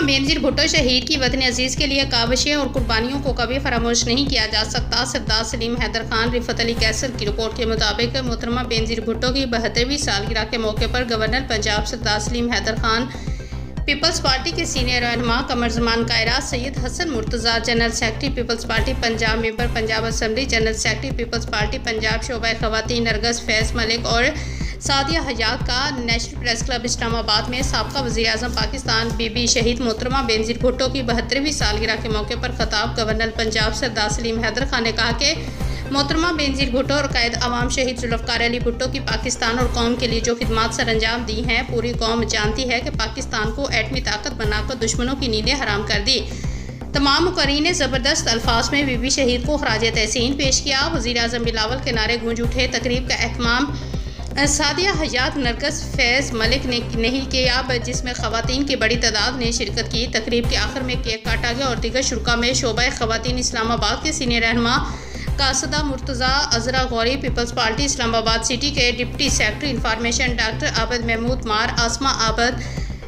मोहतरमा बेनज़ीर भुट्टो शहीद की वतन अजीज़ के लिए काविशें और कुर्बानियों को कभी फरामोश नहीं किया जा सकता। सरदार सलीम हैदर खान रिफत अली कैसर की रिपोर्ट के मुताबिक मोहतरमा बेनज़ीर भुट्टो की 72वीं सालगिरह के मौके पर governor Punjab Sardar Salim Haider Khan, Peoples Party के सीनियर रहनुमा Qamar Zaman Kaira, Syed Hasan Murtaza general secretary Peoples Party Punjab, member Punjab assembly, general secretary Peoples Party Punjab शोबा खवातीन नरगस फैज़ मलिक और सादिया हयात का नेशनल प्रेस क्लब इस्लामाबाद में साबका वज़ीर-ए-आज़म पाकिस्तान बीबी शहीद मोहतरमा बेनज़ीर भुट्टो की 72वीं सालगिरह के मौके पर खिताब गवर्नर पंजाब सरदार सलीम हैदर खान ने कहा कि मोहतरमा बेनज़ीर भुट्टो और कैद अवाम शहीद जुल्फ़िकार अली भुट्टो की पाकिस्तान और कौम के लिए जो खिदमात सर अंजाम दी हैं, पूरी कौम जानती है कि पाकिस्तान को एटमी ताकत बनाकर दुश्मनों की नींदें हराम कर दी। तमाम मुकर्रीन ने ज़बरदस्त अल्फाज में बीबी शहीद को खराज तहसीन पेश किया। वज़ीर-ए-आज़म बिलावल के नारे गूंज उठे। तकरीब का एहतमाम सादिया हयात नरगस फैज़ मलिक ने नहीं किया, जिसमें खवातीन की बड़ी तादाद ने शिरकत की। तकरीब के आखिर में केक काटा गया और दीगर शुरा में शोबा खवातीन इस्लामाबाद के सीनियर रहनुमा Qasida Murtaza Azra Ghauri, Peoples Party Islamabad city के deputy secretary information doctor Abid Mahmood Mar, Asma Abid,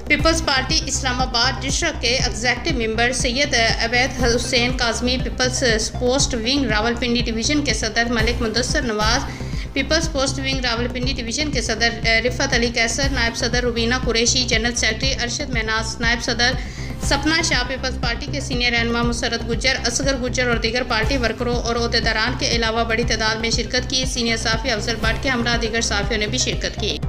Peoples Party Islamabad district के executive member Syed Awaid Hussain Kazmi, Peoples Post Wing Rawalpindi division के सदर Malik Mudassar Nawaz, Peoples Post Wing Rawalpindi division के सदर रिफत अली कैसर, नायब सदर रुबीना कुरैशी, जनरल सेक्रेटरी अरशद महनाज, नायब सदर सपना शाह, पीपल्स पार्टी के सीनियर रहनुमा मुसरत गुज्जर, असगर गुज्जर और दीगर पार्टी वर्करों और ओहदेदारान के अलावा बड़ी तादाद में शिरकत की। सीनियर साफ़ी अफजल भट्ट के हमरा दीगर साफ़ियों ने भी शिरकत की।